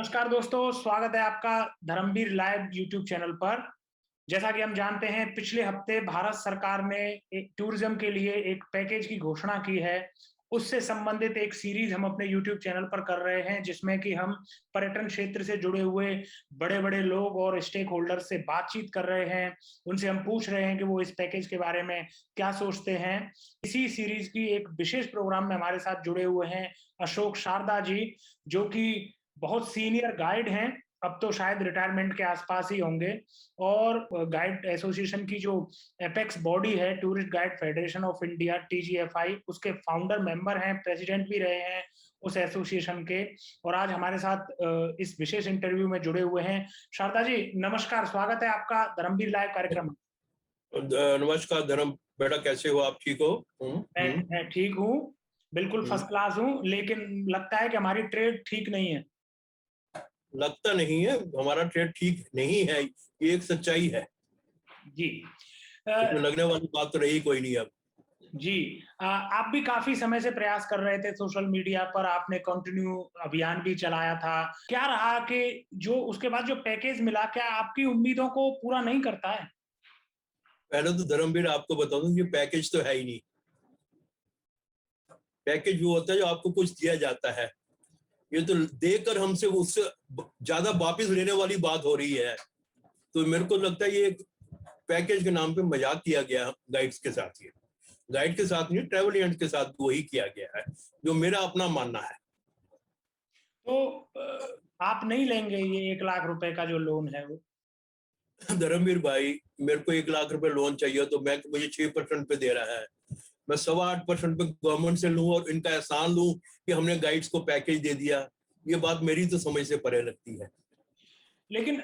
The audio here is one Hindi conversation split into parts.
नमस्कार दोस्तों, स्वागत है आपका धर्मवीर लाइव यूट्यूब चैनल पर। जैसा कि हम जानते हैं, पिछले हफ्ते भारत सरकार ने एक टूरिज्म के लिए एक पैकेज की घोषणा की है। उससे संबंधित एक सीरीज हम अपने यूट्यूब चैनल पर कर रहे हैं, जिसमें कि हम पर्यटन क्षेत्र से जुड़े हुए बड़े-बड़े लोग और स्टेक होल्डर से बातचीत कर रहे हैं। उनसे हम पूछ रहे हैं कि वो इस पैकेज के बारे में क्या सोचते हैं। इसी सीरीज की एक विशेष प्रोग्राम में हमारे साथ जुड़े हुए हैं अशोक शारदा जी, जो कि बहुत सीनियर गाइड हैं। अब तो शायद रिटायरमेंट के आसपास ही होंगे और गाइड एसोसिएशन की जो एपेक्स बॉडी है, tourist guide federation of India TGFI, उसके फाउंडर मेंबर हैं, प्रेसिडेंट भी रहे हैं उस एसोसिएशन के। और आज हमारे साथ इस विशेष इंटरव्यू में जुड़े हुए हैं। शारदा जी नमस्कार, स्वागत है आपका धर्मवीर लाइव कार्यक्रम। नमस्कार धर्म बेटा, कैसे हो आप? ठीक हो? मैं ठीक हूँ, बिल्कुल फर्स्ट क्लास हूँ, लेकिन लगता है कि हमारी ट्रेड ठीक नहीं है। लगता नहीं है हमारा ट्रेड ठीक नहीं है, ये एक सच्चाई है जी। इसमें लगने वाली बात तो रही कोई नहीं। अब जी, आप भी काफी समय से प्रयास कर रहे थे सोशल मीडिया पर, आपने कंटिन्यू अभियान भी चलाया था। क्या रहा कि जो उसके बाद जो पैकेज मिला, क्या आपकी उम्मीदों को पूरा नहीं करता है? पहले तो धर्मवीर आपको बता दूं, ये पैकेज तो है ही नहीं। पैकेज वो होता है जो आपको कुछ दिया जाता है, ये तो देकर हमसे उससे ज्यादा वापस लेने वाली बात हो रही है। तो मेरे को लगता है ये पैकेज के नाम पे मजाक किया गया गाइड्स के साथ। ये गाइड के साथ नहीं, ट्रैवल एजेंट के साथ वही किया गया है, जो मेरा अपना मानना है। तो आप नहीं लेंगे ये 1 लाख रुपए का जो लोन है वो? धर्मवीर भाई, मेरे को 1 लाख रुपए लोन चाहिए तो बैंक मुझे 6% पे दे रहा है। मैं 8.25% पे गवर्नमेंट से लूं और इनका एहसान लूं कि हमने गाइड्स को पैकेज दे दिया। ये बात मेरी तो समझ से परे लगती है। लेकिन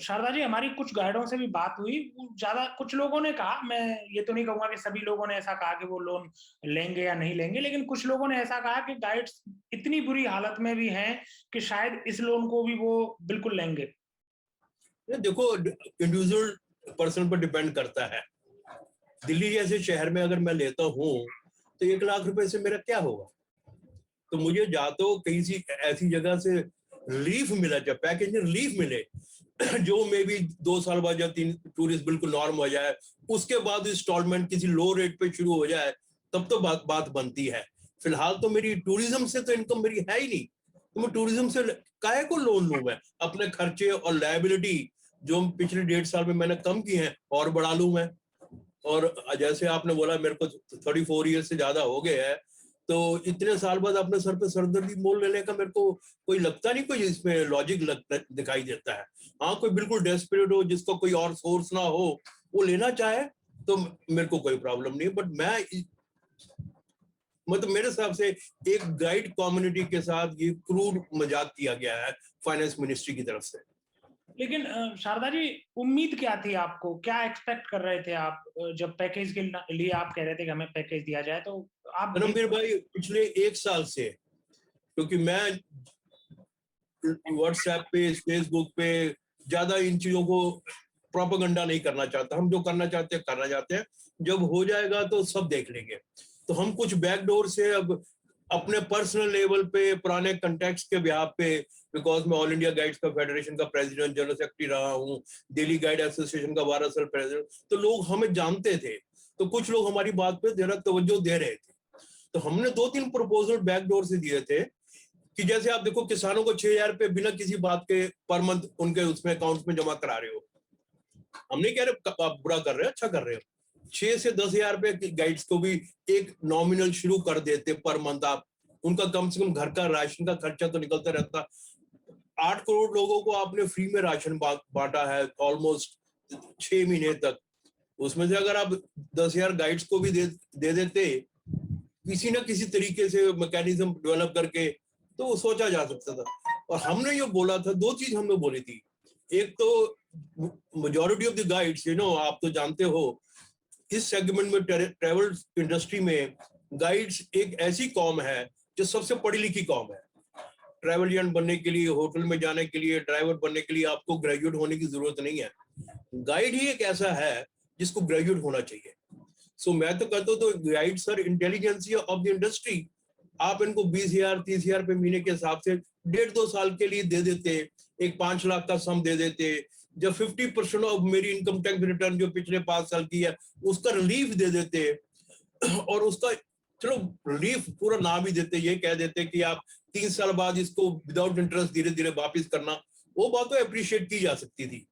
शारदा जी, हमारी कुछ गाइडों से भी बात हुई। ज्यादा कुछ लोगों ने कहा, मैं ये तो नहीं कहूंगा कि सभी लोगों ने ऐसा कहा कि वो लोन लेंगे या नहीं लेंगे, लेकिन कुछ लोगों ने ऐसा कहा कि गाइड्स इतनी बुरी हालत में भी हैं कि शायद इस लोन को भी वो बिल्कुल लेंगे। देखो, इंडिविजुअल पर्सन पर डिपेंड करता है। दिल्ली जैसे शहर में अगर मैं लेता हूँ तो 1 लाख रुपए से मेरा क्या होगा? तो मुझे या तो कहीं सी ऐसी जगह से रिलीफ मिला, जब पैकेज में रिलीफ मिले जो मे भी 2 साल बाद या 3 टूरिस्ट बिल्कुल नॉर्म हो जाए, उसके बाद इंस्टॉलमेंट किसी लो रेट पे शुरू हो जाए, तब तो बात बनती है। फिलहाल तो मेरी टूरिज्म से तो इनकम मेरी है ही नहीं, तो मैं टूरिज्म से काहे को लोन लूं? मैं अपने खर्चे और लायबिलिटी जो पिछले 1.5 साल में मैंने कम की है और बढ़ा लूं मैं। और जैसे आपने बोला मेरे को 34 ईयर से ज्यादा हो गए हैं, तो इतने साल बाद अपने सर पे सरदर्दी मोल लेने का मेरे को कोई लगता नहीं, कोई इसमें लॉजिक दिखाई देता है। हाँ, कोई बिल्कुल डेस्परेट हो, जिसका कोई और सोर्स ना हो, वो लेना चाहे तो मेरे को कोई प्रॉब्लम नहीं। बट मतलब मेरे हिसाब से एक गाइड कम्युनिटी के साथ ये क्रूर मजाक किया गया है फाइनेंस मिनिस्ट्री की तरफ से। लेकिन शारदा जी, उम्मीद क्या थी आपको? क्या एक्सपेक्ट कर रहे थे आप जब पैकेज के लिए आप कह रहे थे कि हमें पैकेज दिया जाए? तो आप रणबीर भाई, पिछले 1 साल से, क्योंकि मैं व्हाट्सएप पे, फेसबुक पे ज्यादा इन चीजों को प्रोपेगेंडा नहीं करना चाहता। हम जो करना चाहते हैं करना चाहते हैं, जब हो जाएगा तो सब देख लेंगे। तो हम कुछ बैकडोर से अब अपने पर्सनल लेवल पे, पुराने कंटेक्ट्स के ब्याह पे, बिकॉज मैं ऑल इंडिया गाइड्स का फेडरेशन का प्रेसिडेंट, जनरल सेक्रेटरी रहा हूँ, दिल्ली गाइड एसोसिएशन का 12 साल प्रेसिडेंट, तो लोग हमें जानते थे। तो कुछ लोग हमारी बात पे जरा तवज्जो दे रहे थे। तो हमने 2-3 प्रपोजल बैकडोर से दिए थे कि जैसे आप देखो, किसानों को 6,000 रुपए बिना किसी बात के पर मंथ उनके उसमें अकाउंट में जमा करा रहे हो। हम नहीं कह रहे आप बुरा कर रहे हो, अच्छा कर रहे हो। 6 से 10,000 रुपए गाइड्स को भी एक नॉमिनल शुरू कर देते पर मंथ, आप उनका कम से कम घर का राशन का खर्चा तो निकलता रहता। 8 करोड़ लोगों को आपने फ्री में राशन बांटा है ऑलमोस्ट 6 महीने तक। उसमें से अगर आप 10,000 गाइड्स को भी दे देते किसी ना किसी तरीके से मैकेनिज्म डेवलप करके, तो वो सोचा जा सकता था। और हमने ये बोला था, 2 चीज हमने बोली थी। एक तो मेजॉरिटी ऑफ द गाइड्स, आप तो जानते हो, इस सेगमेंट में, ट्रेवल इंडस्ट्री में गाइड्स एक ऐसी कौम है जो सबसे पढ़ी लिखी कौम है। ट्रैवल एजेंट बनने के लिए, होटल में जाने के लिए, ड्राइवर बनने के लिए आपको ग्रेजुएट होने की जरूरत नहीं है। गाइड ही एक ऐसा है जिसको ग्रेजुएट होना चाहिए। सो मैं तो कहता हूँ, तो guides are intelligentsia of the industry. आप इनको 20,000 30,000 रुपए महीने के हिसाब से 1.5-2 साल के लिए दे देते, एक 5 लाख का सम दे देते, जब 50% ऑफ मेरी इनकम टैक्स रिटर्न जो पिछले 5 साल की है उसका रिलीफ दे देते, और उसका चलो रिलीफ पूरा ना भी देते, ये कह देते कि आप 3 साल बाद इसको विदाउट इंटरेस्ट धीरे धीरे वापिस करना, वो बात तो अप्रिशिएट की जा सकती थी।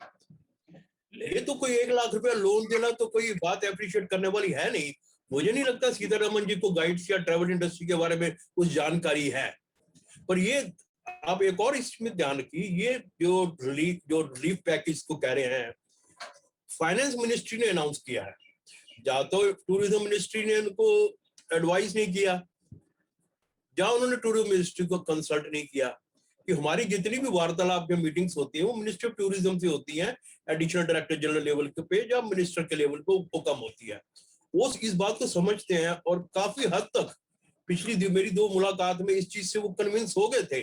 ये तो कोई 1 लाख रुपया लोन देना तो कोई बात अप्रिशिएट करने वाली है नहीं। मुझे नहीं लगता सीतारमन जी को गाइड्स या ट्रैवल इंडस्ट्री के बारे में कुछ जानकारी है। पर ये आप एक और इसमें ध्यान रखिए, ये जो रिलीफ पैकेज को कह रहे हैं, फाइनेंस मिनिस्ट्री ने अनाउंस किया है, जहां तो टूरिज्म मिनिस्ट्री ने उनको एडवाइस नहीं किया, जहां उन्होंने टूरिज्म मिनिस्ट्री को कंसल्ट नहीं किया, कि हमारी जितनी भी वार्तालाप या मीटिंग्स होती हैं वो मिनिस्ट्री ऑफ टूरिज्म से होती हैं, एडिशनल डायरेक्टर जनरल लेवल पे या मिनिस्टर के लेवल पे वो कम होती है। वो इस बात को समझते हैं और काफी हद तक पिछली मेरी 2 मुलाकात में इस चीज से वो कन्विंस हो गए थे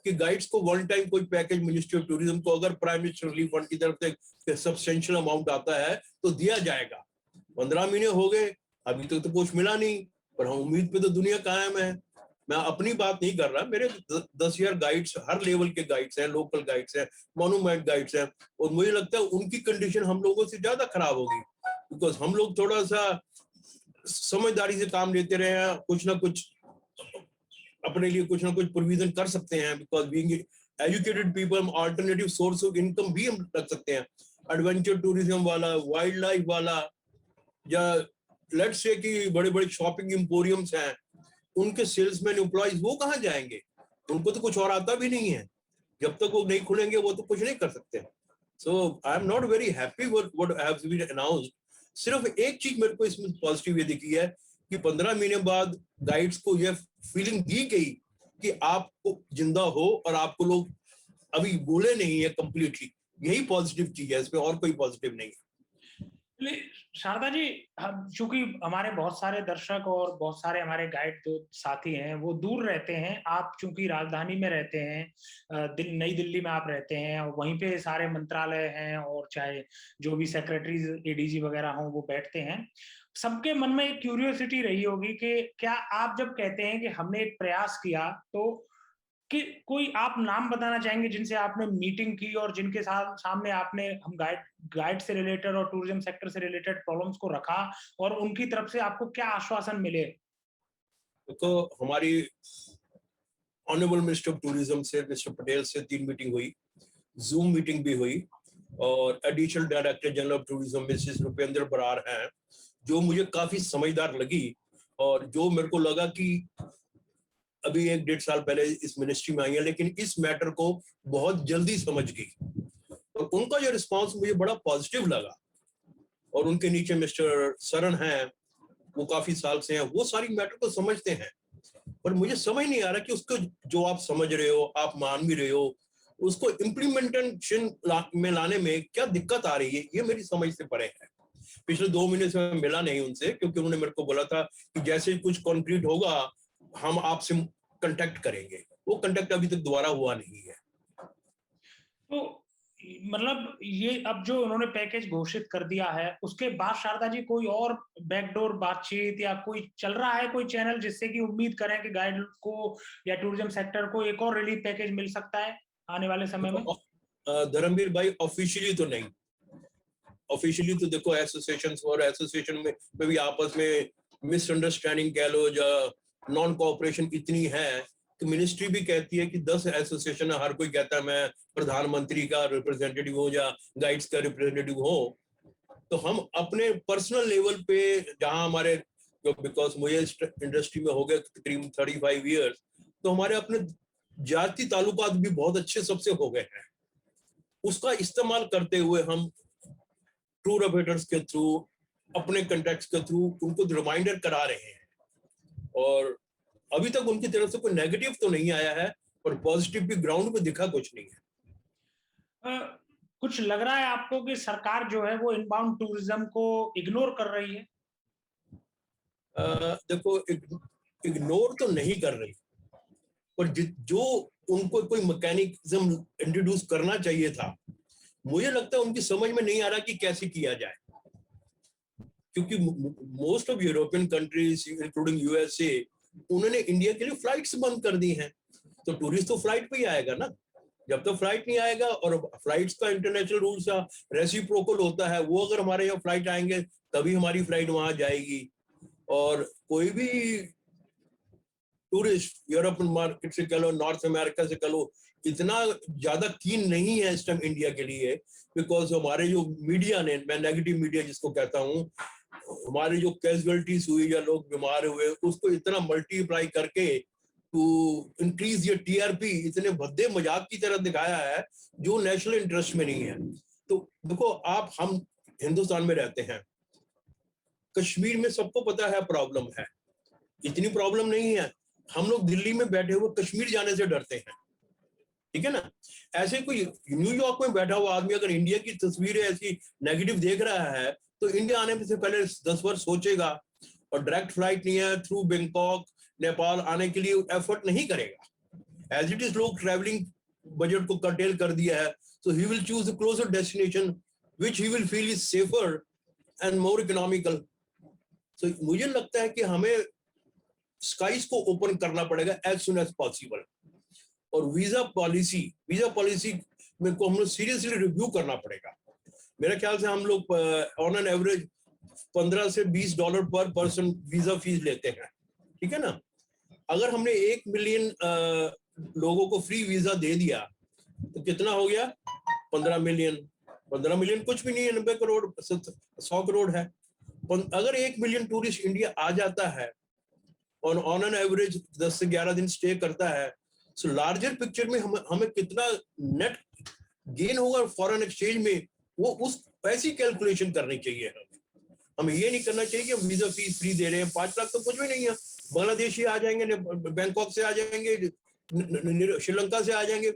कि गाइड्स को वन टाइम कोई पैकेज मिनिस्ट्री ऑफ टूरिज्म को अगर प्राइम मिनिस्टर रिलीफ फंड की तरफ से सब्सटेंशियल अमाउंट आता है तो दिया जाएगा। 15 महीने हो गए, अभी तक तो कुछ मिला नहीं, पर हम उम्मीद पे तो दुनिया कायम है। मैं अपनी बात नहीं कर रहा, मेरे 10,000 गाइड्स, हर लेवल के गाइड्स हैं, लोकल गाइड्स हैं, मॉन्यूमेंट गाइड्स हैं, और मुझे लगता है उनकी कंडीशन हम लोगों से ज्यादा खराब होगी, बिकॉज हम लोग थोड़ा सा समझदारी से काम लेते रहे हैं, कुछ ना कुछ अपने लिए कुछ ना कुछ प्रोविजन कर सकते हैं, बिकॉज बीइंग एजुकेटेड पीपल हम अल्टरनेटिव सोर्स ऑफ इनकम भी हम रख सकते हैं, एडवेंचर टूरिज्म वाला, वाइल्ड लाइफ वाला, या लेट्स से कि बड़े बड़े शॉपिंग एम्पोरियम्स हैं, उनके सेल्समैन एम्प्लॉइज वो कहाँ जाएंगे? उनको तो कुछ और आता भी नहीं है, जब तक वो नहीं खुलेंगे वो तो कुछ नहीं कर सकते। So I am not very happy what has been announced. सिर्फ एक चीज मेरे को इसमें पॉजिटिव ये दिखी है कि 15 महीने बाद गाइड्स को ये फीलिंग दी गई कि आपको जिंदा हो और आपको लोग अभी बोले नहीं है कंप्लीटली, यही पॉजिटिव चीज है, इसमें और कोई पॉजिटिव नहीं है। शारदा जी, चूंकि हमारे बहुत सारे दर्शक और बहुत सारे हमारे गाइड जो साथी हैं वो दूर रहते हैं, आप चूंकि राजधानी में रहते हैं, नई दिल्ली में आप रहते हैं, और वहीं पे सारे मंत्रालय हैं और चाहे जो भी सेक्रेटरीज एडीजी वगैरह हों वो बैठते हैं, सबके मन में एक क्यूरियोसिटी रही होगी कि क्या आप जब कहते हैं कि हमने एक प्रयास किया, तो कि कोई आप नाम बताना चाहेंगे जिनसे आपने मीटिंग की और जिनके साथ सामने आपने हम गाइड से रिलेटेड और टूरिज्म सेक्टर से रिलेटेड प्रॉब्लम्स को रखा और उनकी तरफ से आपको क्या आश्वासन मिले? तो हमारी ऑनरेबल मिनिस्टर ऑफ टूरिज्म से, मिस्टर पटेल से 3 मीटिंग हुई, जूम मीटिंग भी हुई, और additional director general of tourism Mrs Rupendra Brar हैं, जो मुझे काफी समझदार लगी और जो मेरे को लगा कि अभी 1-1.5 साल पहले इस मिनिस्ट्री में आई है, लेकिन इस मैटर को बहुत जल्दी समझ गई, और उनका जो रिस्पांस मुझे बड़ा पॉजिटिव लगा। और उनके नीचे मिस्टर सरन हैं, वो काफी साल से हैं, वो सारी मैटर को समझते हैं, पर मुझे समझ नहीं आ रहा कि उसको जो आप समझ रहे हो, आप मान भी रहे हो, उसको इम्प्लीमेंटेशन में लाने में क्या दिक्कत आ रही है, ये मेरी समझ से परे है। पिछले 2 महीने से मैं मिला नहीं उनसे, क्योंकि उन्होंने मेरे को बोला था कि जैसे कुछ कॉन्क्रीट होगा हम आपसे कांटेक्ट करेंगे, वो कांटेक्ट अभी तक दोबारा हुआ नहीं है। तो मतलब ये अब जो उन्होंने पैकेज घोषित कर दिया है, उसके बाद शारदा जी कोई और बैकडोर बातचीत या कोई चल रहा है, कोई चैनल जिससे कि उम्मीद करें कि गाइड को या टूरिज्म सेक्टर को एक और रिलीफ पैकेज मिल सकता है आने वाले समय में? धर्मवीर भाई, ऑफिशियली तो नहीं, ऑफिशियली तो देखो एसोसिएशंस और एसोसिएशन में भी आपस में मिसअंडरस्टैंडिंग कह लो या नॉन कोऑपरेशन इतनी है कि मिनिस्ट्री भी कहती है कि 10 एसोसिएशन है, हर कोई कहता है मैं प्रधानमंत्री का रिप्रेजेंटेटिव हूँ या गाइड्स का रिप्रेजेंटेटिव हूँ, तो हम अपने पर्सनल लेवल पे जहाँ हमारे, बिकॉज मुझे इंडस्ट्री में हो गया तकरीबन 35 ईयर्स, तो हमारे अपने जाति ताल्लुकात भी बहुत अच्छे सबसे हो गए हैं, उसका इस्तेमाल करते हुए हम टूर ऑपरेटर्स के थ्रू, अपने कॉन्टैक्ट्स के थ्रू उनको रिमाइंडर करा रहे हैं, और अभी तक उनकी तरफ से कोई नेगेटिव तो नहीं आया है, और पॉजिटिव भी ग्राउंड पे दिखा कुछ नहीं है। कुछ लग रहा है आपको कि सरकार जो है वो इनबाउंड टूरिज्म को इग्नोर कर रही है? देखो, इग्नोर तो नहीं कर रही, पर जो उनको कोई मैकेनिज्म इंट्रोड्यूस करना चाहिए था, मुझे लगता है उनकी समझ में नहीं आ रहा कि कैसे किया जाए, क्योंकि most of European countries including USA, उन्होंने इंडिया के लिए फ्लाइट्स बंद कर दी हैं, तो टूरिस्ट तो फ्लाइट पे ही आएगा ना। जब तक फ्लाइट नहीं आएगा, और फ्लाइट्स का इंटरनेशनल रूल्स का रेसिप्रोकल होता है, वो अगर हमारे यहाँ फ्लाइट आएंगे तभी हमारी फ्लाइट वहां जाएगी। और कोई भी टूरिस्ट यूरोप मार्केट से कह लो, नॉर्थ अमेरिका से कह लो, इतना ज्यादा कीन नहीं है इस टाइम इंडिया के लिए, बिकॉज हमारे जो मीडिया ने, मैं नेगेटिव मीडिया जिसको कहता हूँ, हमारे जो कैजुअलिटीज हुई या लोग बीमार हुए उसको इतना मल्टीप्लाई करके टू इंक्रीज ये टीआरपी इतने भद्दे मजाक की तरह दिखाया है जो नेशनल इंटरेस्ट में नहीं है। तो देखो आप, हम हिंदुस्तान में रहते हैं, कश्मीर में सबको पता है प्रॉब्लम है, इतनी प्रॉब्लम नहीं है। हम लोग दिल्ली में बैठे हुए कश्मीर जाने से डरते हैं, ठीक है ना। ऐसे कोई न्यूयॉर्क में बैठा हुआ आदमी अगर इंडिया की तस्वीरें ऐसी नेगेटिव देख रहा है तो इंडिया आने से पहले 10 वर्ष सोचेगा, और डायरेक्ट फ्लाइट नहीं है, थ्रू बैंकॉक नेपाल आने के लिए एफर्ट नहीं करेगा। एज इट इज लोग ट्रैवलिंग बजट को कर्टेल कर दिया है, so he will choose a closer destination which he will feel is safer and more economical. So मुझे लगता है कि हमें स्काइज को ओपन करना पड़ेगा as soon as possible। और वीजा पॉलिसी में को हम लोग सीरियसली रिव्यू करना पड़ेगा। मेरे ख्याल से हम लोग ऑन एन एवरेज $15 से $20 पर पर्सन वीजा फीस लेते हैं, ठीक है ना। अगर हमने 1 मिलियन लोगों को फ्री वीजा दे दिया तो कितना हो गया? 15 मिलियन। 15 मिलियन कुछ भी नहीं है, 90 करोड़ 100 करोड़ है। अगर 1 मिलियन टूरिस्ट इंडिया आ जाता है और ऑन एन एवरेज 10 से 11 दिन स्टे करता है, सो लार्जर पिक्चर में हमें कितना नेट गेन होगा फॉरेन एक्सचेंज में, वो उस ऐसी कैलकुलेशन करनी चाहिए। हमें ये नहीं करना चाहिए कि वीजा फीस फ्री दे रहे हैं, 5 लाख तो कुछ भी नहीं है। बांग्लादेशी आ जाएंगे, बैंकॉक से आ जाएंगे, श्रीलंका से आ जाएंगे,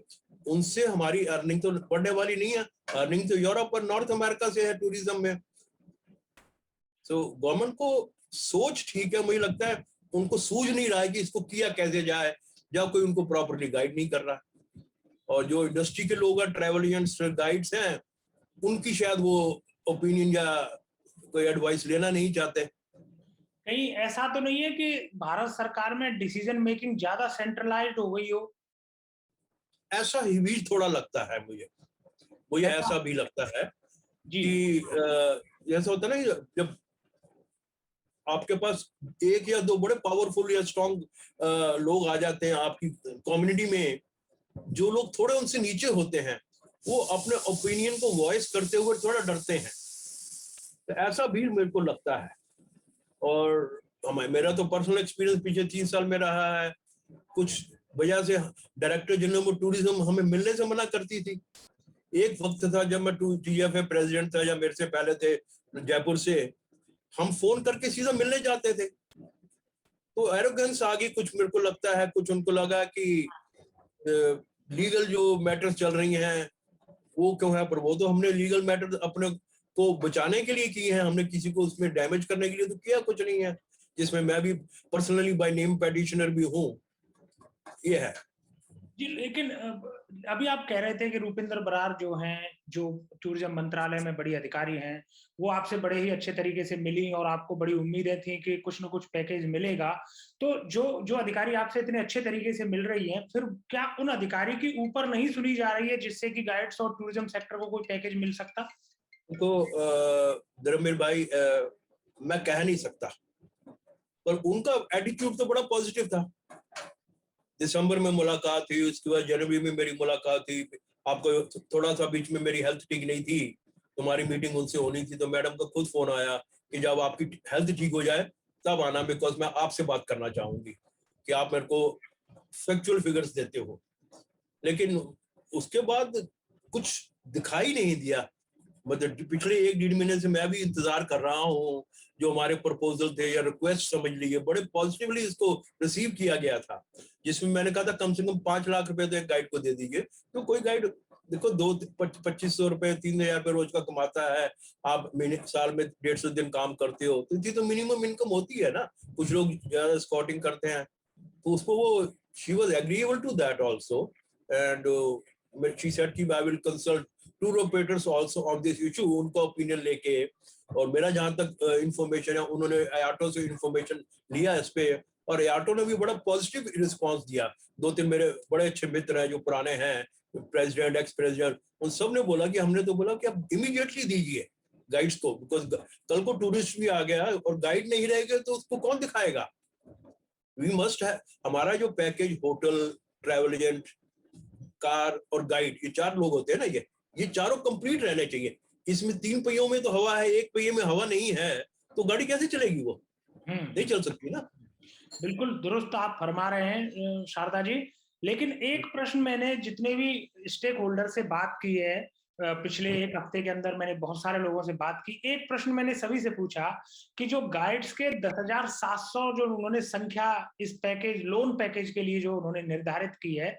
उनसे हमारी अर्निंग तो बढ़ने वाली नहीं है। अर्निंग तो यूरोप और नॉर्थ अमेरिका से है टूरिज्म में। तो गवर्नमेंट को सोच ठीक है, मुझे लगता है उनको सूझ नहीं रहा है कि इसको किया कैसे जाए, जब कोई उनको प्रॉपर्ली गाइड नहीं कर रहा। और जो इंडस्ट्री के लोग हैं, ट्रैवल एजेंट्स गाइड्स हैं, उनकी शायद वो ओपिनियन या कोई एडवाइस लेना नहीं चाहते। कहीं ऐसा तो नहीं है कि भारत सरकार में डिसीजन मेकिंग ज्यादा सेंट्रलाइज्ड हो गई हो? ऐसा ही भी थोड़ा लगता है मुझे ऐसा भी लगता है जी। कि ऐसा होता है ना, जब आपके पास 1 या 2 बड़े पावरफुल या स्ट्रॉन्ग लोग आ जाते हैं आपकी कम्युनिटी में, जो लोग थोड़े उनसे नीचे होते हैं वो अपने ओपिनियन को वॉइस करते हुए थोड़ा डरते हैं। तो ऐसा भी मेरे को लगता है। और मेरा तो पर्सनल एक्सपीरियंस पिछले 3 साल में रहा है। कुछ वजह से डायरेक्टर जनरल ऑफ टूरिज्म हमें मिलने से मना करती थी। एक वक्त था जब मैं TFA प्रेसिडेंट था, या मेरे से पहले थे जयपुर से, हम फोन करके सीधा मिलने जाते थे। तो एरोगेंस आ गई कुछ, मेरे को लगता है कुछ उनको लगा कि लीगल जो मैटर्स चल रही हैं वो क्यों है, पर वो तो हमने लीगल मैटर अपने को बचाने के लिए किए हैं, हमने किसी को उसमें डैमेज करने के लिए तो किया कुछ नहीं है, जिसमें मैं भी पर्सनली बाय नेम पेटिशनर भी हूँ। ये है जी। लेकिन अभी आप कह रहे थे कि रूपिंदर बरार जो हैं, जो टूरिज्म मंत्रालय में बड़ी अधिकारी हैं, वो आपसे बड़े ही अच्छे तरीके से मिली और आपको बड़ी उम्मीदें थी कि कुछ न कुछ पैकेज मिलेगा। तो जो अधिकारी आपसे इतने अच्छे तरीके से मिल रही हैं, फिर क्या उन अधिकारी की ऊपर नहीं सुनी जा रही है जिससे कि गाइड्स और टूरिज्म सेक्टर को कोई पैकेज मिल सकता? तो धर्मवीर भाई, मैं कह नहीं सकता, पर उनका एटीट्यूड तो बड़ा पॉजिटिव था। दिसंबर में मुलाकात हुई, उसके बाद जनवरी में मेरी मुलाकात हुई। आपको थोड़ा सा बीच में मेरी हेल्थ ठीक नहीं थी, तुम्हारी मीटिंग उनसे होनी थी, तो मैडम का खुद फोन आया कि जब आपकी हेल्थ ठीक हो जाए तब आना, बिकॉज मैं आपसे बात करना चाहूंगी कि आप मेरे को फैक्चुअल फिगर्स देते हो। लेकिन उसके बाद कुछ दिखाई नहीं दिया। मतलब पिछले 1-1.5 महीने से मैं भी इंतजार कर रहा हूँ। जो हमारे प्रपोजल थे या रिक्वेस्ट समझ लीजिए, बड़े पॉजिटिवली इसको रिसीव किया गया था, जिसमें मैंने कहा था कम से कम 5 लाख रुपए तो एक गाइड को दे दीजिए। तो कोई गाइड देखो 2-2500 रुपए 3,000 रुपए रोज का कमाता है, आप साल में 150 दिन काम करते हो, तो इतनी तो मिनिमम इनकम होती है ना। कुछ लोग ज्यादा स्कॉटिंग करते हैं, तो उसको वो she was agreeable to that also, and she said कि I will consult tour operators also on this issue, उनका ओपिनियन लेके। और मेरा जहां तक इंफॉर्मेशन है, उन्होंने आयाटो से इंफॉर्मेशन लिया इस पे, और याटो ने भी बड़ा पॉजिटिव रिस्पांस दिया। 2-3 मेरे बड़े अच्छे मित्र हैं जो पुराने हैं, प्रेसिडेंट, एक्स प्रेसिडेंट, उन सब ने बोला कि हमने तो बोला कि आप इमीडिएटली दीजिए गाइड्स को, बिकॉज कल को टूरिस्ट भी आ गया और गाइड नहीं रहेगा तो उसको कौन दिखाएगा। वी मस्ट है, हमारा जो package hotel, travel agent, car और गाइड, ये 4 लोग होते हैं ना, ये चारों कंप्लीट रहने चाहिए। इसमें 3 पहियों में तो हवा है, 1 पहिए में हवा नहीं है, तो गाड़ी कैसे चलेगी? वो नहीं चल सकती ना। बिल्कुल दुरुस्त आप फरमा रहे हैं शारदा जी। लेकिन एक प्रश्न मैंने जितने भी स्टेक होल्डर से बात की है, पिछले 1 हफ्ते के अंदर मैंने बहुत सारे लोगों से बात की। एक प्रश्न मैंने सभी से पूछा कि जो गाइड्स के 10,700 जो उन्होंने संख्या इस पैकेज, लोन पैकेज के लिए जो उन्होंने निर्धारित की है,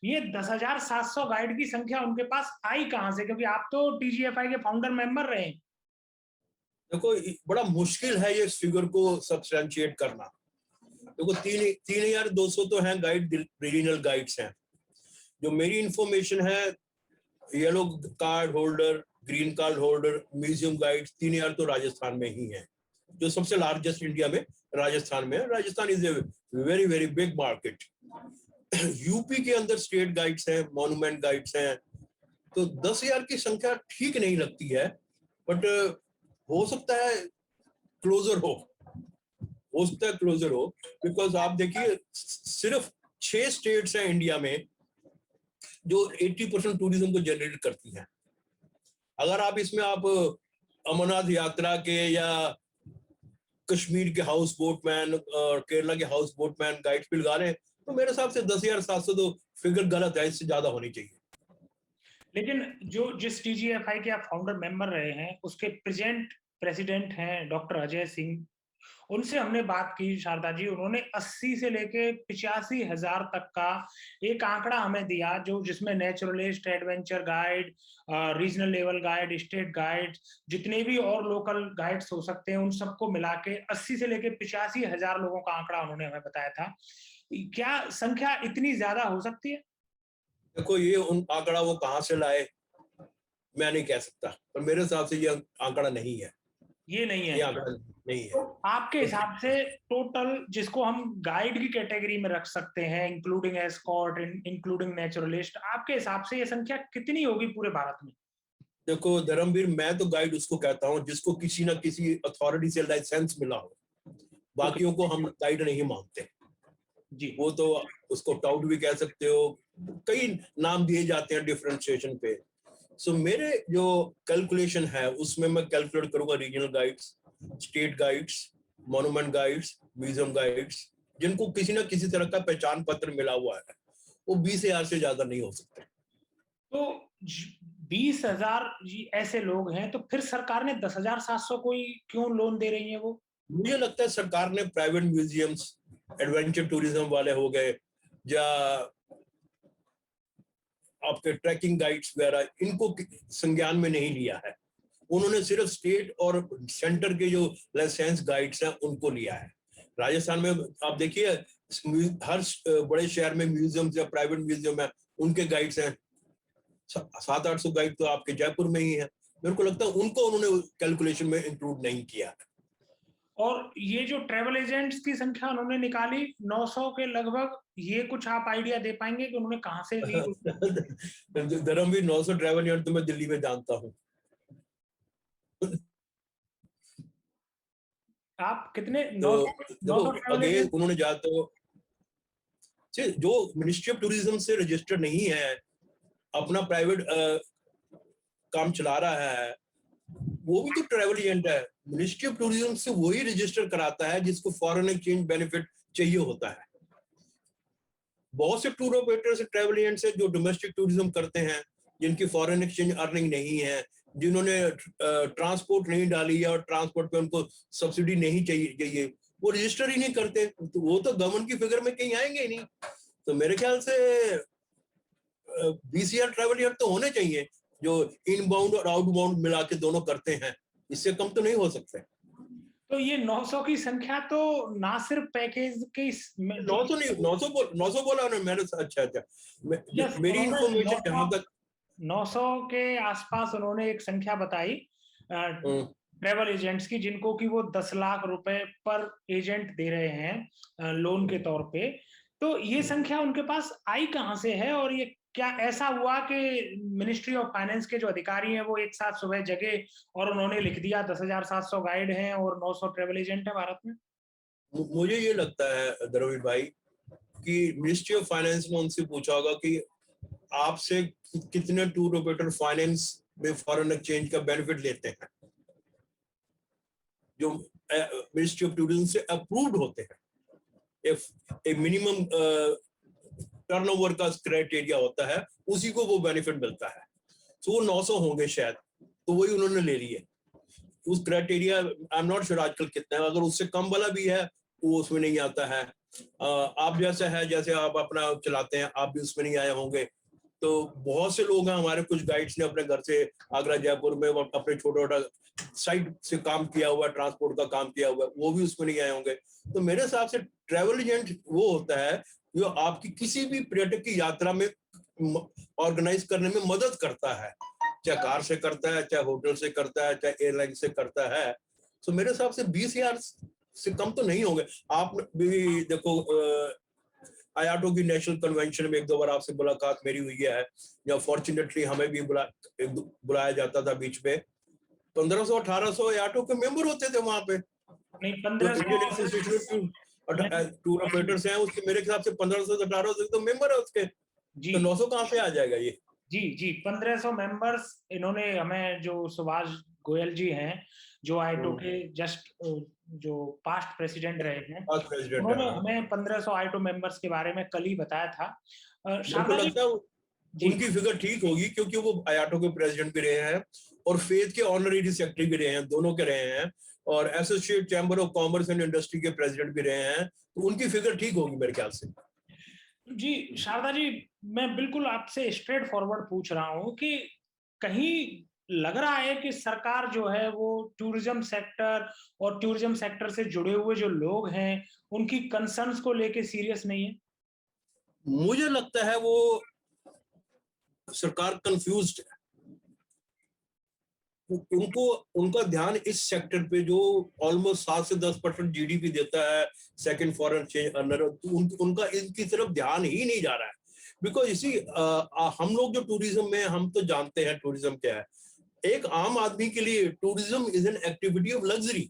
ये 10,700 गाइड की संख्या उनके पास आई कहां से? क्योंकि आप तो टीजीएफआई के फाउंडर मेंबर रहे। देखो बड़ा मुश्किल है ये फिगर को सब्सटेंशिएट करना। देखो 3,200 तो हैं गाइड, रीजनल गाइड्स हैं। जो मेरी इंफॉर्मेशन है, yellow card holder, green card holder, museum guide 3,000 तो राजस्थान में ही है, जो सबसे लार्जेस्ट इंडिया में राजस्थान में है। Rajasthan is a very very big market. UP के अंदर स्टेट गाइड्स हैं, मॉन्यूमेंट गाइड्स हैं, तो 10,000 की संख्या ठीक नहीं लगती है, बट हो सकता है क्लोजर हो, बिकॉज आप देखिए सिर्फ 6 स्टेट्स हैं इंडिया में जो 80% टूरिज्म को जनरेट करती हैं। अगर आप इसमें आप अमरनाथ यात्रा के या कश्मीर के हाउस बोटमैन और केरला के हाउस बोटमैन गाइड्स भी लगा रहे हैं, तो मेरे हिसाब से 10,700 तो फिगर गलत है, इससे ज्यादा होनी चाहिए। लेकिन जिस टीजीएफआई के आप फाउंडर मेंबर रहे हैं, उसके प्रेजेंट प्रेसिडेंट हैं डॉक्टर अजय सिंह, उनसे हमने बात की शारदा जी। उन्होंने 80 से लेके 85,000 तक का एक आंकड़ा हमें दिया, जो जिसमें naturalist, adventure guide, regional level guide, state guide, जितने भी और लोकल गाइड्स हो सकते हैं, उन सबको मिला के 80 से लेके 85,000 लोगों का आंकड़ा उन्होंने हमें बताया था। क्या संख्या इतनी ज्यादा हो सकती है? देखो ये उन आंकड़ा वो कहां से लाए मैं नहीं कह सकता, पर मेरे हिसाब से ये आंकड़ा नहीं है। ये नहीं है। ये आंकड़ा नहीं है। तो आपके हिसाब से टोटल जिसको हम गाइड की कैटेगरी में रख सकते हैं, इंक्लूडिंग एस्कॉर्ट, इंक्लूडिंग नेचुरलिस्ट, आपके हिसाब से ये संख्या कितनी होगी पूरे भारत में? देखो धर्मवीर, मैं तो गाइड उसको कहता हूँ जिसको किसी ना किसी अथॉरिटी से लाइसेंस मिला हो। बाकियों को हम गाइड नहीं मानते जी। वो तो उसको टाउट भी कह सकते हो, कई नाम दिए जाते हैं डिफरेंशिएशन पे। सो मेरे जो कैलकुलेशन है उसमें मैं कैलकुलेट करूंगा regional guides, state guides, monument guides, museum guides, जिनको किसी ना किसी तरह का पहचान पत्र मिला हुआ है, वो 20,000 से ज्यादा नहीं हो सकते। तो 20,000 ऐसे लोग हैं, तो फिर सरकार ने 10,700 को ही क्यों लोन दे रही है वो? मुझे लगता है सरकार ने प्राइवेट म्यूजियम्स, एडवेंचर टूरिज्म वाले हो गए, या आपके ट्रैकिंग गाइड्स वगैरह, इनको संज्ञान में नहीं लिया है। उन्होंने सिर्फ स्टेट और सेंटर के जो लाइसेंस गाइड्स हैं उनको लिया है। राजस्थान में आप देखिए हर बड़े शहर में म्यूजियम या प्राइवेट म्यूजियम है, उनके गाइड्स हैं। 700-800 गाइड तो आपके जयपुर में ही है। मेरे को लगता है उनको उन्होंने कैलकुलेशन में इंक्लूड नहीं किया है। और ये जो ट्रेवल एजेंट्स की संख्या उन्होंने निकाली 900 के लगभग, ये कुछ आप आइडिया दे पाएंगे कि उन्होंने कहां से ली? धर्मवीर 900 ट्रेवल एजेंट तो मैं दिल्ली में जानता हूँ। आप कितने? तो 900 अगेन उन्होंने जाते हो जो मिनिस्ट्री ऑफ टूरिज्म से रजिस्टर्ड नहीं है, अपना प्राइवेट काम चला रहा है, वो भी तो ट्रैवल एजेंट है। मिनिस्ट्री ऑफ टूरिज्म से वही रजिस्टर कराता है जिसको फॉरेन एक्सचेंज बेनिफिट चाहिए होता है। बहुत से टूर ऑपरेटर्स, ट्रैवल एजेंट्स हैं जो डोमेस्टिक टूरिज्म करते हैं, जिनकी फॉरेन एक्सचेंज अर्निंग नहीं है, जिन्होंने ट्रांसपोर्ट नहीं डाली है और ट्रांसपोर्ट पे उनको सब्सिडी नहीं चाहिए, वो रजिस्टर ही नहीं करते, तो वो तो गवर्नमेंट की फिगर में कहीं आएंगे ही नहीं। तो मेरे ख्याल से 20,000 ट्रैवल एजेंट तो होने चाहिए जो इनबाउंड और आउटबाउंड मिला के दोनों करते हैं, इससे कम तो नहीं हो सकते। तो ये 900 की संख्या तो ना सिर्फ पैकेज के 900 बोला उन्होंने मेरे। अच्छा मेरी इंफॉर्मेशन जहां तक 900 के आसपास उन्होंने एक संख्या बताई। ट्रैवल एजेंट्स की, जिनको कि वो 10 लाख रुपए पर एजेंट दे रहे हैं लोन के तौर पे। तो ये संख्या उनके पास आई कहाँ से है, और ये क्या ऐसा हुआ कि मिनिस्ट्री ऑफ फाइनेंस के जो अधिकारी हैं वो एक साथ सुबह जगे और उन्होंने लिख दिया 10,700 गाइड हैं और 900 ट्रैवल एजेंट हैं भारत में? मुझे ये लगता है द्रविड़ भाई कि मिनिस्ट्री ऑफ फाइनेंस ने उनसे पूछा होगा कि आपसे कितने टूर ऑपरेटर फाइनेंस में फॉरेन एक्सचेंज का बेनिफिट लेते हैं जो मिनिस्ट्री ऑफ टूरिज्म से अप्रूव्ड होते हैं। एक मिनिमम टर्नओवर का क्राइटेरिया होता है, उसी को वो बेनिफिट मिलता है। तो वो 900 होंगे शायद, तो वही उन्होंने ले लिए। उस criteria I am not sure आजकल कितना है, अगर उससे कम वाला भी है वो उसमें नहीं आता है। आप जैसा है, जैसे आप अपना चलाते हैं, आप भी उसमें नहीं आए होंगे। तो बहुत से लोग हैं, हमारे कुछ गाइड्स ने अपने घर से आगरा जयपुर में अपने छोटा छोटा साइड से काम किया हुआ, ट्रांसपोर्ट का काम किया हुआ, वो भी उसमें नहीं आए होंगे। तो मेरे हिसाब से ट्रैवल एजेंट वो होता है जो आपकी किसी भी पर्यटक की यात्रा में ऑर्गेनाइज करने में मदद करता है, चाहे कार से करता है, चाहे होटल से करता है, चाहे एयरलाइन से करता है। तो मेरे हिसाब से 20,000 से कम तो नहीं होंगे। आप भी देखो, आयाटो की नेशनल कन्वेंशन में एक दो बार आपसे मुलाकात मेरी हुई है, या फॉर्चुनेटली हमें भी बुलाया जाता था बीच में। 1500-1800 आयाटो के मेंबर होते थे वहां पे। नहीं, इंडियन इंस्टीट्यूशन टूर ऑपरेटर्स हैं उसके, मेरे हिसाब से 1500 से 1800 तो मेंबर है उसके। तो 900 कहाँ से आ जाएगा ये? जी 1500 मेंबर्स इन्होंने हमें, जो सुभाष गोयल जी हैं जो आईटो के जस्ट जो पास्ट प्रेसिडेंट रहे हैं, उन्होंने हमें 1500 आईटो मेंबर्स के बारे में कल ही बताया था। मुझे लगता है उनकी फिगर ठीक होगी, क्योंकि वो आयाटो के प्रेसिडेंट भी रहे हैं और फेथ के ऑनरेरी सेक्रेटरी भी रहे हैं, दोनों के रहे हैं, और associate chamber of commerce and industry के प्रेसिडेंट भी रहे हैं। तो उनकी फिगर ठीक होगी मेरे ख्याल से। जी शारदा जी, मैं बिल्कुल आपसे स्ट्रेट फॉरवर्ड पूछ रहा हूं कि कहीं लग रहा है कि सरकार जो है वो टूरिज्म सेक्टर और टूरिज्म सेक्टर से जुड़े हुए जो लोग हैं उनकी कंसर्न्स को लेके सीरियस नहीं है? मुझे लगता है वो सरकार कंफ्यूज्ड है। उनको उनका ध्यान इस सेक्टर पे जो ऑलमोस्ट 7 से 10% जीडीपी देता है, सेकंड फॉरेन एक्सचेंज अर्नर, उनका इनकी तरफ ध्यान ही नहीं जा रहा है। बिकॉज इसी हम लोग जो टूरिज्म में, हम तो जानते हैं टूरिज्म क्या है। एक आम आदमी के लिए tourism is an activity of luxury.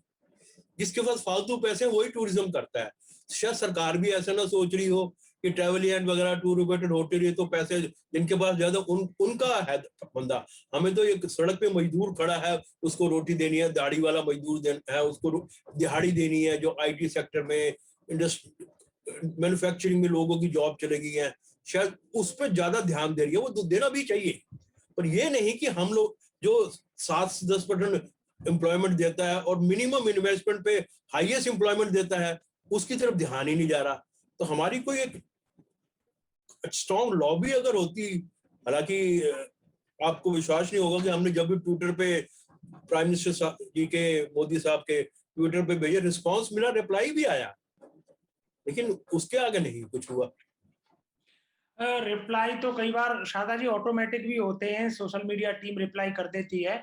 जिसके पास फालतू पैसे वही टूरिज्म करता है। शायद सरकार भी ऐसा ना सोच रही हो कि ट्रैवल एजेंट वगैरह टूर ऑपरेटर होते रही तो पैसे जिनके पास ज्यादा उनका है बंदा। हमें तो एक सड़क पे मजदूर खड़ा है, उसको रोटी देनी है, दाढ़ी वाला मजदूर है उसको दिहाड़ी देनी है, जो आईटी सेक्टर में, इंडस्ट्री मैन्युफैक्चरिंग में लोगों की जॉब चले गई है, शायद उस पर ज्यादा ध्यान दे रही है। वो तो देना भी चाहिए, पर ये नहीं कि हम लोग जो 7 से 10% एम्प्लॉयमेंट देता है और मिनिमम इन्वेस्टमेंट पे हाईएस्ट एम्प्लॉयमेंट देता है, उसकी तरफ ध्यान ही नहीं जा रहा। तो हमारी कोई एक स्ट्रॉन्ग लॉबी अगर होती, हालांकि आपको विश्वास नहीं होगा कि हमने जब भी ट्विटर पे प्राइम मिनिस्टर जी के, मोदी साहब के ट्विटर पे भेजे, रिस्पांस मिला, रिप्लाई भी आया, लेकिन उसके आगे नहीं कुछ हुआ। रिप्लाई तो कई बार शारदा जी ऑटोमेटिक भी होते हैं, सोशल मीडिया टीम रिप्लाई कर देती है।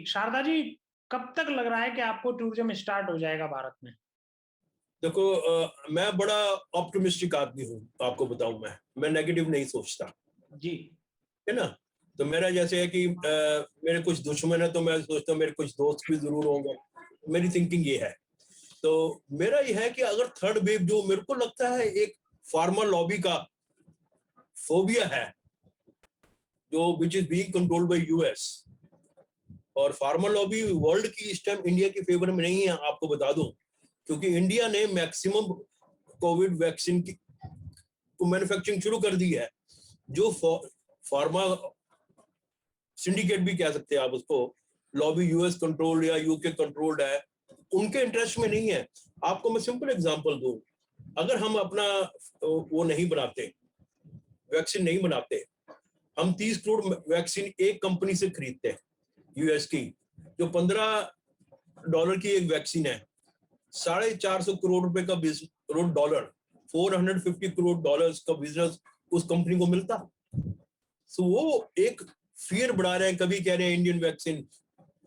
शारदा जी कब तक लग रहा है कि आपको टूरिज्म स्टार्ट हो जाएगा भारत में? देखो, मैं बड़ा ऑप्टिमिस्टिक आदमी हूँ, आपको बताऊं, मैं नेगेटिव नहीं सोचता जी, है ना। तो मेरा जैसे है कि मेरे कुछ दुश्मन है तो मैं सोचता हूँ मेरे कुछ दोस्त भी जरूर होंगे। मेरी थिंकिंग ये है। तो मेरा ये है कि अगर थर्ड वेव, जो मेरे को लगता है एक फार्मा लॉबी का फोबिया है, जो which is being controlled by US, और फार्मा लॉबी वर्ल्ड की इस टाइम इंडिया के फेवर में नहीं है, आपको बता दूं, क्योंकि इंडिया ने मैक्सिमम कोविड वैक्सीन की मैन्युफैक्चरिंग शुरू कर दी है। जो फार्मा सिंडिकेट भी कह सकते हैं आप उसको, लॉबी यूएस कंट्रोल्ड या यूके कंट्रोल्ड है, उनके इंटरेस्ट में नहीं है। आपको मैं सिंपल एग्जांपल दूं, अगर हम अपना वो नहीं बनाते, वैक्सीन नहीं बनाते, हम 30 करोड़ वैक्सीन एक कंपनी से खरीदते हैं यूएस की, जो $15 की एक वैक्सीन है, 450 करोड़ रुपए का डॉलर, $450 करोड़ का बिजनेस उस कंपनी को मिलता। सो वो एक फियर बढ़ा रहे हैं, कभी कह रहे हैं इंडियन वैक्सीन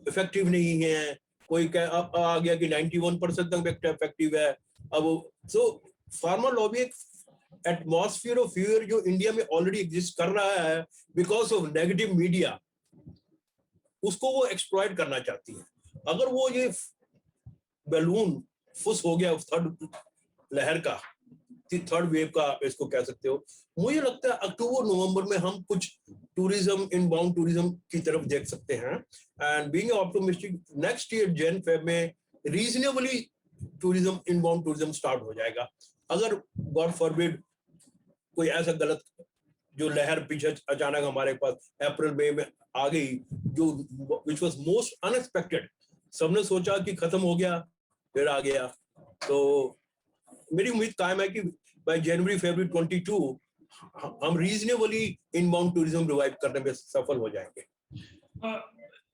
इफेक्टिव नहीं है, कोई आ गया कि 91% तक इफेक्टिव है। अब सो फार्मा लॉबी एक एटमॉस्फेयर ऑफ फियर जो इंडिया में ऑलरेडी एग्जिस्ट कर रहा है बिकॉज ऑफ नेगेटिव मीडिया, उसको वो एक्सप्लॉइट करना चाहती है। अगर वो ये बैलून फुस हो गया थर्ड लहर का, थर्ड वेव का इसको कह सकते हो, मुझे लगता है अक्टूबर नवंबर में हम कुछ टूरिज्म, इनबाउंड टूरिज्म की तरफ देख सकते हैं। And being optimistic, next year जन फेब में reasonably tourism, inbound tourism start हो जाएगा। अगर गॉड फॉरबिड कोई ऐसा गलत जो लहर पीछे अचानक हमारे पास अप्रैल मई में आ गई, जो विच वाज मोस्ट अनएक्सपेक्टेड, सबने सोचा कि खत्म हो गया, फिर आ गया। तो मेरी उम्मीद कायम है कि बाय जनवरी फरवरी 22 हम रीजनेबली इनबाउंड टूरिज्म रिवाइव करने में सफल हो जाएंगे।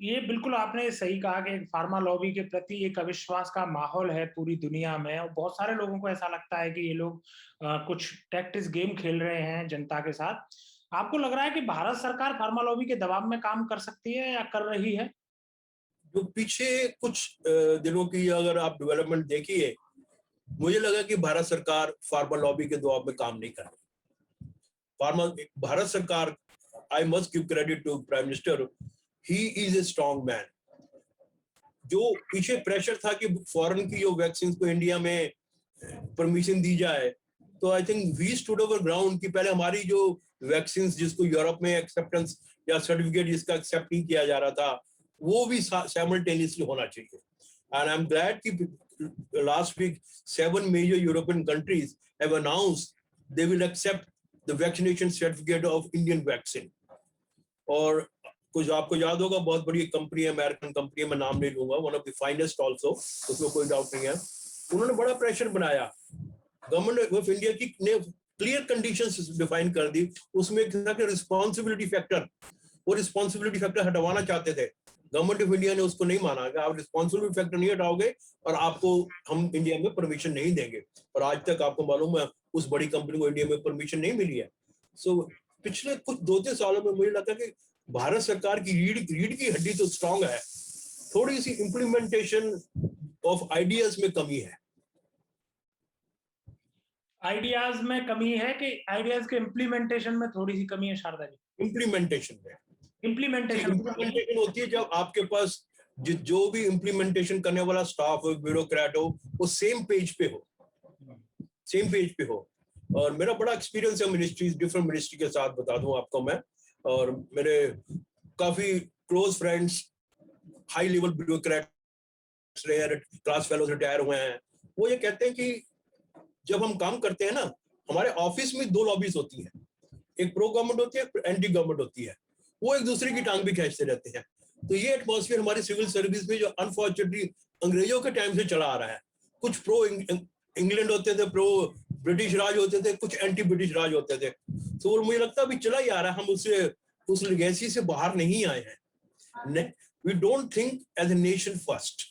ये बिल्कुल आपने सही कहा कि फार्मा लॉबी के प्रति एक अविश्वास का माहौल है पूरी दुनिया में, और बहुत सारे लोगों को ऐसा लगता है कि ये लोग कुछ टैक्टिक्स गेम खेल रहे हैं जनता के साथ। आपको लग रहा है कि भारत सरकार फार्मा लॉबी के दबाव में काम कर सकती है या कर रही है? जो पीछे कुछ दिनों की अगर आप डेवलपमेंट देखिए, मुझे लगा कि भारत सरकार फार्मा लॉबी के दबाव में काम नहीं कर रही। भारत सरकार, I must give credit to prime minister, he is a strong man. जो पीछे प्रेशर था कि फॉरेन की जो वैक्सीन को इंडिया में परमिशन दी जाए, तो I think we stood our ground कि पहले हमारी जो वैक्सीन जिसको यूरोप में एक्सेप्टेंस या सर्टिफिकेट जिसका एक्सेप्ट नहीं किया जा रहा था, वो भी साइमल्टेनियसली होना चाहिए। एंड आई एम ग्लैड कि last week 7 major European countries have announced they will accept the vaccination certificate of Indian vaccine. और कुछ आपको याद होगा, बहुत बड़ी कंपनी है, अमेरिकन कंपनी है, मैं नाम नहीं लूंगा, one of the finest also, उसमें कोई डाउट नहीं है। उन्होंने बड़ा प्रेशर बनाया, गवर्नमेंट ऑफ इंडिया की ने क्लियर कंडीशंस डिफाइन कर दी। उसमें रिस्पॉन्सिबिलिटी फैक्टर, वो रिस्पॉन्सिबिलिटी फैक्टर हटवाना चाहते थे, गवर्नमेंट ऑफ इंडिया ने उसको नहीं माना कि आप रिस्पॉन्सिबिलिटी फैक्टर नहीं हटाओगे और आपको हम इंडिया में परमिशन नहीं देंगे। और आज तक आपको मालूम है उस बड़ी कंपनी को इंडिया में परमिशन नहीं मिली है। सो पिछले कुछ 2-3 सालों में मुझे लगता है कि भारत सरकार की रीढ़ की हड्डी तो स्ट्रांग है, थोड़ी सी इंप्लीमेंटेशन ऑफ आइडियाज में कमी है। आइडियाज में कमी है कि आइडियाज के इम्प्लीमेंटेशन में थोड़ी सी कमी है शारदा जी? इम्प्लीमेंटेशन में, इम्प्लीमेंटेशन होती है जब आपके पास जो भी इम्प्लीमेंटेशन करने वाला स्टाफ हो, ब्यूरोक्रेट हो, वो सेम पेज पे हो। और मेरा बड़ा एक्सपीरियंस है मिनिस्ट्रीज, डिफरेंट मिनिस्ट्री के साथ, बता दूं आपको मैं, और मेरे काफी close friends high level bureaucrats रहे, क्लास फेलोज रिटायर हुए हैं, वो ये कहते हैं कि जब हम काम करते हैं ना, हमारे ऑफिस में 2 लॉबीज होती हैं, एक प्रो गवर्नमेंट होती है, एंटी गवर्नमेंट होती है, वो एक दूसरे की टांग भी खींचते रहते हैं। तो ये एटमॉस्फेयर हमारी सिविल सर्विस में जो अनफॉर्चुनेटली अंग्रेजों के टाइम से चला आ रहा है, कुछ प्रो इंग्लैंड होते थे, प्रो ब्रिटिश राज होते थे, कुछ एंटी ब्रिटिश राज होते थे। तो मुझे लगता है अभी चला ही आ रहा है, हम उससे उस लेगेसी से बाहर नहीं आए हैं। We don't think as a nation first.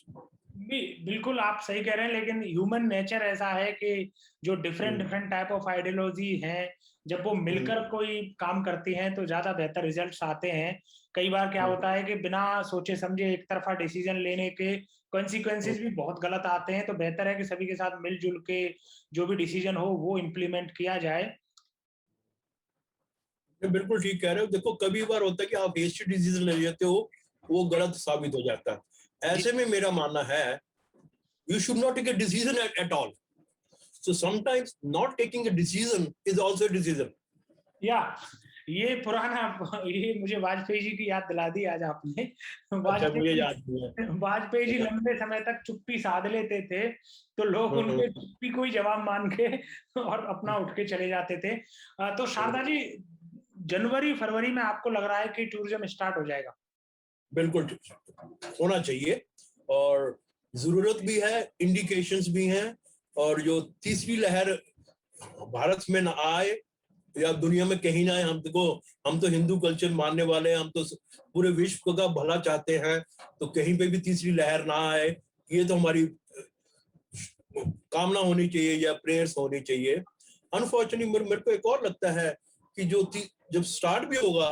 बिल्कुल आप सही कह रहे हैं, लेकिन ह्यूमन नेचर ऐसा है कि जो डिफरेंट टाइप ऑफ आइडियोलॉजी है, जब वो मिलकर कोई काम करती हैं तो ज्यादा बेहतर रिजल्ट्स आते हैं। कई बार क्या होता है कि बिना सोचे समझे एक तरफा डिसीजन लेने के कॉन्सिक्वेंसेस भी बहुत गलत आते हैं, तो बेहतर है कि सभी के साथ मिलजुल के जो भी डिसीजन हो वो इम्प्लीमेंट किया जाए। बिल्कुल ठीक कह रहे हो। देखो कभी बार होता है कि आप हेस्टी डिसीजन ले लेते हो, वो गलत साबित हो जाता है। ऐसे में मेरा मानना है you should not take a decision at all. So sometimes not taking a decision is also a decision. ये पुराना, ये मुझे वाजपेयी जी की याद दिला दी आज आपने। वाजपेयी जी लंबे समय तक चुप्पी साध लेते थे, तो लोग उनके चुप्पी को ही जवाब मान के और अपना उठ के चले जाते थे। तो शारदा जी, जनवरी फरवरी में आपको लग रहा है कि टूरिज्म स्टार्ट हो जाएगा? बिल्कुल होना चाहिए, और जरूरत भी है, इंडिकेशंस भी हैं। और जो तीसरी लहर भारत में ना आए या दुनिया में कहीं ना आए, हम तो हिंदू कल्चर मानने वाले हैं, हम तो पूरे विश्व का भला चाहते हैं, तो कहीं पे भी तीसरी लहर ना आए, ये तो हमारी कामना होनी चाहिए या प्रेयर्स होनी चाहिए। अनफॉर्चुनेटली मेरे को एक और लगता है कि जब स्टार्ट भी होगा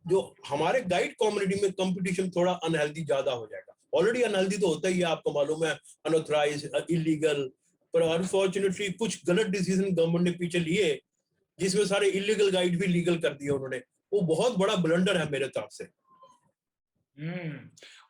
जो हमारे गाइड कम्युनिटी में कंपटीशन थोड़ा अनहेल्दी ज्यादा हो जाएगा। ऑलरेडी अनहेल्दी तो होता ही है, आपको मालूम है, अनऑथराइज, इलीगल। पर अनफॉर्चुनेटली कुछ गलत डिसीजन गवर्नमेंट ने पीछे लिए, जिसमें सारे इलीगल गाइड भी लीगल कर दिए उन्होंने। वो बहुत बड़ा ब्लंडर है मेरे तरफ से।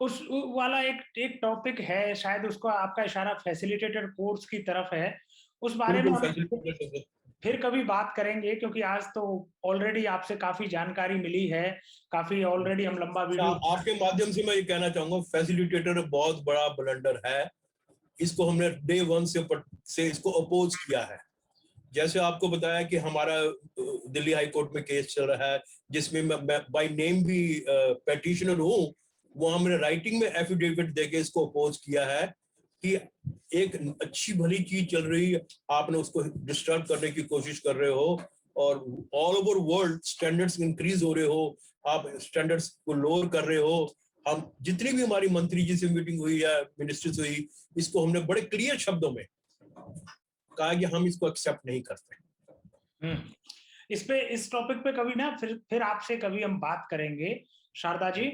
उस वाला एक एक टॉपिक है, शायद उसको आपका इशारा फैसिलिटेटेड कोर्स की तरफ है। उस बारे में बिल्कुल हम फैसिलिटी। फिर कभी बात करेंगे, क्योंकि आज तो ऑलरेडी आपसे काफी जानकारी मिली है, काफी ऑलरेडी हम लंबा वीडियो। आपके माध्यम से मैं ये कहना चाहूंगा, फैसिलिटेटर बहुत बड़ा ब्लंडर है। इसको हमने डे वन से इसको अपोज किया है। जैसे आपको बताया कि हमारा दिल्ली हाई कोर्ट में केस चल रहा है, जिसमें मैं बाय नेम भी पेटिशनर हूँ। वो हमने राइटिंग में एफिडेविट देके इसको अपोज किया है कि एक अच्छी भली चीज चल रही है, आपने उसको डिस्टर्ब करने की कोशिश कर रहे हो, और all over world standards increase हो रहे हो, आप स्टैंडर्ड्स को लोअर कर रहे हो। हम जितनी भी हमारी मंत्री जी से मीटिंग हुई या मिनिस्ट्री हुई, इसको हमने बड़े क्लियर शब्दों में कहा कि हम इसको एक्सेप्ट नहीं करते। इस टॉपिक पे कभी ना फिर आपसे कभी हम बात करेंगे। शारदा जी,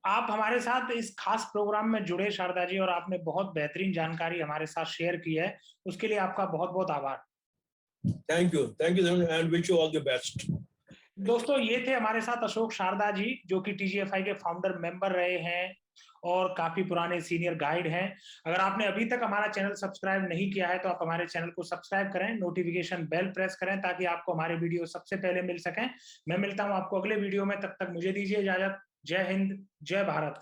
आप हमारे साथ इस खास प्रोग्राम में जुड़े शारदा जी, और आपने बहुत बेहतरीन जानकारी हमारे साथ शेयर की है, उसके लिए आपका बहुत बहुत आभार। Thank you and wish you all the best. दोस्तों, ये थे हमारे साथ अशोक शारदा जी, जो कि टीजीएफआई के फाउंडर मेंबर रहे हैं और काफी पुराने सीनियर गाइड हैं। अगर आपने अभी तक हमारा चैनल सब्सक्राइब नहीं किया है तो आप हमारे चैनल को सब्सक्राइब करें, नोटिफिकेशन बेल प्रेस करें, ताकि आपको हमारे वीडियो सबसे पहले मिल सकें। मैं मिलता हूं आपको अगले वीडियो में, तब तक मुझे दीजिए इजाजत। जय हिंद, जय भारत।